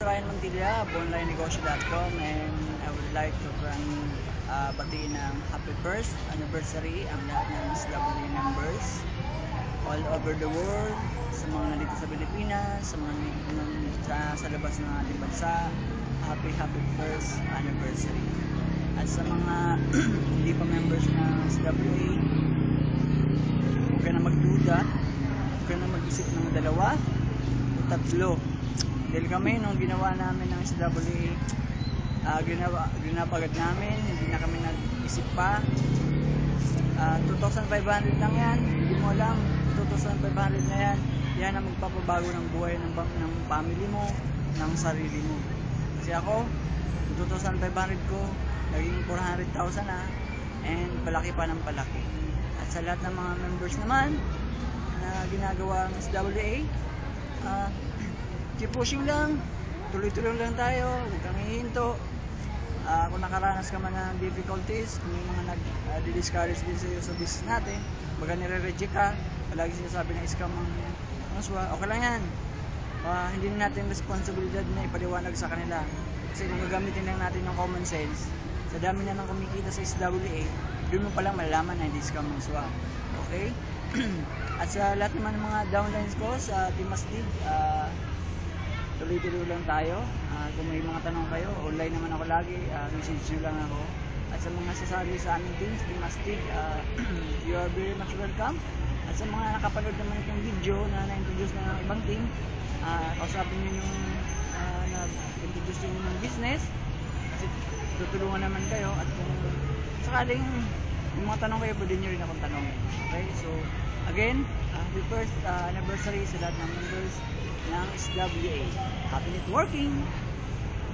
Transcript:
Ryan Montilla of onlinenegosyo.com, and I would like to batiin ng happy first anniversary ang lahat ng SWA members all over the world, sa mga nandito sa Pilipinas, sa mga nandito sa labas ng ating bansa. Happy first anniversary. At sa mga hindi pa members ng SWA, huwag ka na magduda, huwag ka na mag-isip ng dalawa o tatlo. Dahil kami, nung ginawa namin ng SWA, ginapagad namin, hindi na kami nag-isip pa. 2,500 lang yan, hindi mo alam, 2,500 na yan, yan ang magpapabago ng buhay ng family mo, ng sarili mo. Kasi ako, 2,500 ko, naging 400,000 na, and palaki pa ng palaki. At sa lahat ng mga members naman na ginagawa ng SWA, keep pushing lang, tuloy-tuloy lang tayo, huwag kang hihinto. Kung nakaranas ka man ng difficulties, kung may mga nag-discourage din sa iyo sa business natin, baga nire-reject ka, palagi sinasabi na scam ang SWA, okay lang yan. Hindi natin responsibilidad na ipaliwanag sa kanila. Kasi kung gagamitin lang natin yung common sense, sa dami na nang kumikita sa SWA, doon mo palang malalaman na hindi scam ang SWA. Okay? At sa lahat naman ng mga downlines ko sa Team Astig, tuloy-tuloy lang tayo. Kung may mga tanong kayo, online naman ako lagi, message nyo lang ako. At sa mga sasali sa aming teams, Team Astig, you are very much welcome. At sa mga nakapanood naman itong video na na-introduce ng ibang team, kausapin nyo yung nag-introduce yung business, kasi tutulungan naman kayo. At kung sakaling yung mga tanong kayo, pwede nyo rin akong tanongin. Okay, so again, happy first anniversary sa lahat ng members ng SWA. Happy networking!